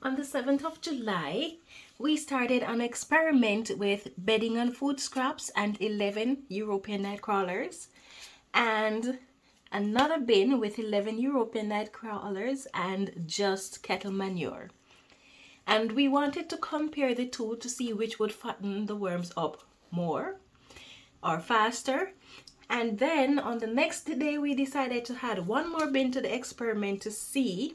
On the 7th of July, we started an experiment with bedding on food scraps and 11 European night crawlers, and another bin with 11 European night crawlers and just cattle manure. And we wanted to compare the two to see which would fatten the worms up more or faster. And then on the next day, we decided to add one more bin to the experiment to see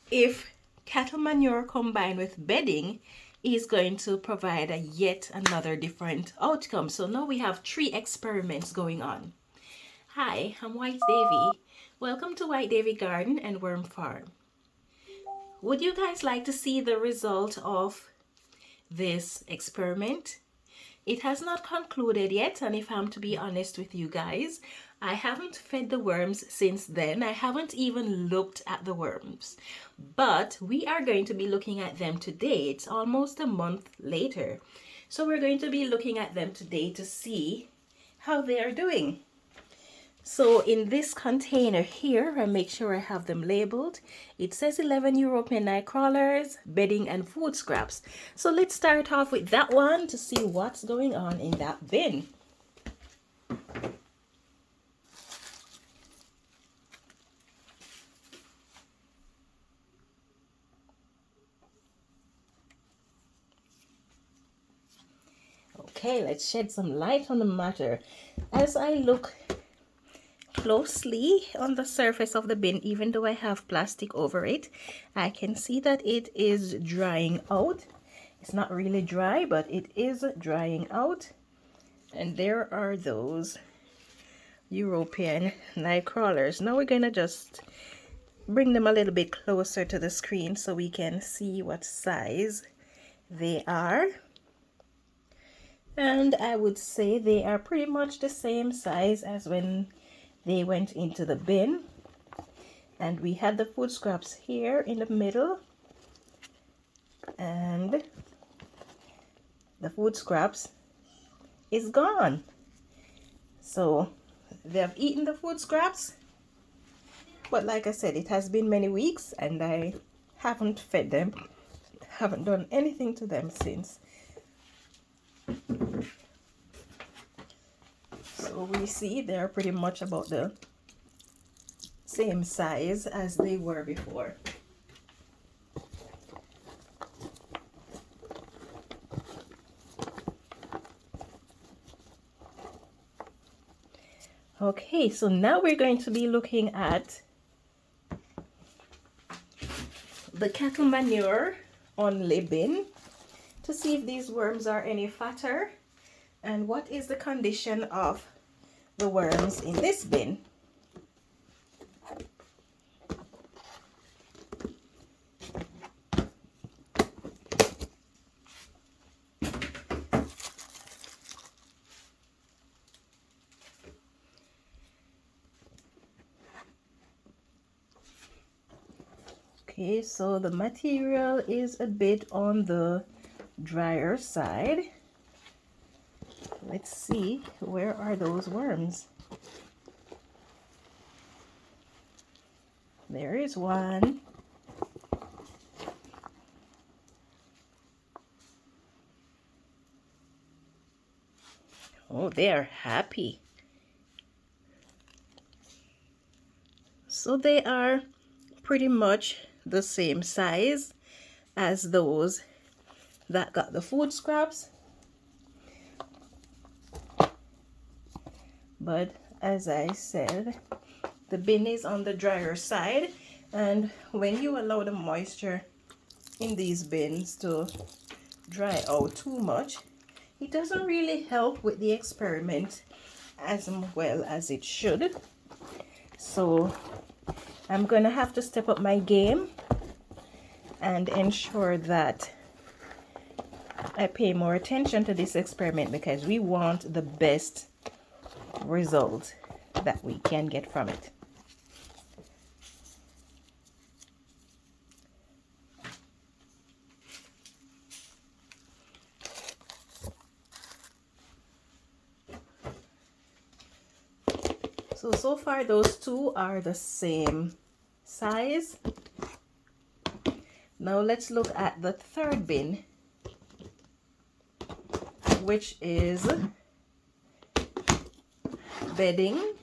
if cattle manure combined with bedding is going to provide a yet another different outcome. So now we have 3 experiments going on. Hi, I'm White Davy. Welcome to White Davy Garden and Worm Farm. Would you guys like to see the result of this experiment? It has not concluded yet, and if I'm to be honest with you guys, I haven't fed the worms since then. I haven't even looked at the worms, but we are going to be looking at them today. It's almost a month later, so we're going to be looking at them today to see how they are doing. So in this container here, I make sure I have them labeled. It says 11 European night crawlers, bedding and food scraps. So let's start off with that one to see what's going on in that bin. Okay, let's shed some light on the matter. As I look closely on the surface of the bin, even though I have plastic over it, I can see that it is drying out. It's not really dry, but it is drying out. And there are those European night crawlers. Now we're gonna just bring them a little bit closer to the screen so we can see what size they are. And I would say they are pretty much the same size as when they went into the bin. And we had the food scraps here in the middle, and the food scraps is gone. So they have eaten the food scraps, but like I said, it has been many weeks and I haven't fed them, haven't done anything to them since. So we see they're pretty much about the same size as they were before. Okay, so now we're going to be looking at the cattle manure only bin to see if these worms are any fatter and what is the condition of the worms in this bin. Okay, so the material is a bit on the drier side. Let's see, where are those worms? There is one. Oh, they are happy. So they are pretty much the same size as those that got the food scraps. But as I said, the bin is on the drier side, and when you allow the moisture in these bins to dry out too much, it doesn't really help with the experiment as well as it should. So I'm gonna have to step up my game and ensure that I pay more attention to this experiment, because we want the best result that we can get from it. So far those two are the same size. Now let's look at the third bin, which is bedding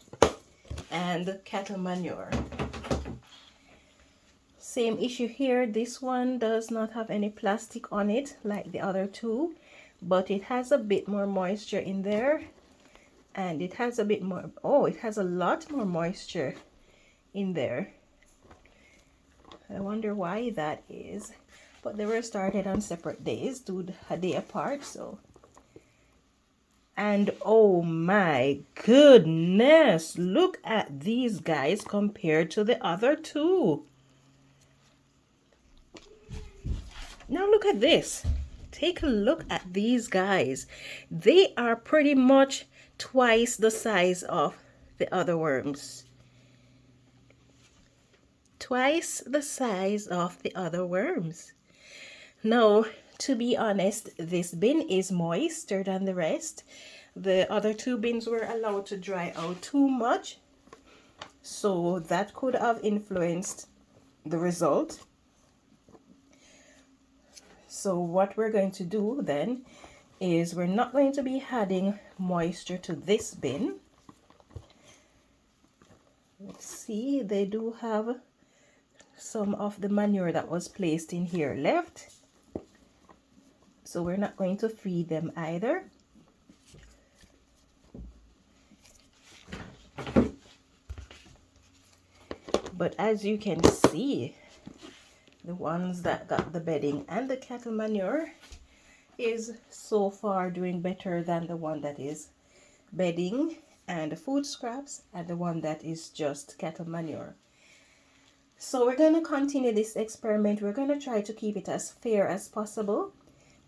and cattle manure. Same issue here. This one does not have any plastic on it like the other two, but it has a bit more moisture in there, and it has a bit more, oh, it has a lot more moisture in there. I wonder why that is, but they were started on separate days, a day apart. So, and oh my goodness, look at these guys compared to the other two. Now look at this. Take a look at these guys. They are pretty much twice the size of the other worms. Twice the size of the other worms. Now, to be honest, this bin is moister than the rest. The other two bins were allowed to dry out too much, so that could have influenced the result. So what we're going to do then is we're not going to be adding moisture to this bin. Let's see, they do have some of the manure that was placed in here left, so we're not going to feed them either. But as you can see, the ones that got the bedding and the cattle manure is so far doing better than the one that is bedding and food scraps and the one that is just cattle manure. So we're going to continue this experiment. We're going to try to keep it as fair as possible,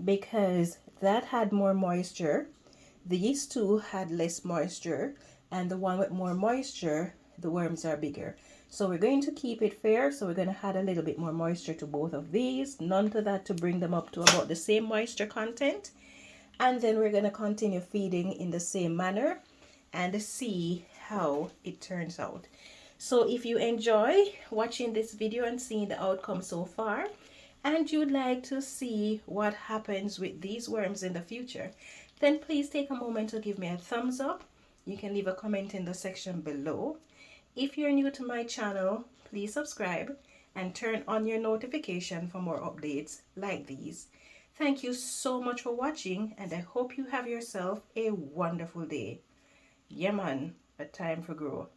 because that had more moisture, these two had less moisture, and the one with more moisture, the worms are bigger. So we're going to keep it fair. So we're going to add a little bit more moisture to both of these, none to that, to bring them up to about the same moisture content. And then we're going to continue feeding in the same manner and see how it turns out. So if you enjoy watching this video and seeing the outcome so far, and you'd like to see what happens with these worms in the future, then please take a moment to give me a thumbs up. You can leave a comment in the section below. If you're new to my channel, please subscribe and turn on your notification for more updates like these. Thank you so much for watching, and I hope you have yourself a wonderful day. Yeah man, a time for growth.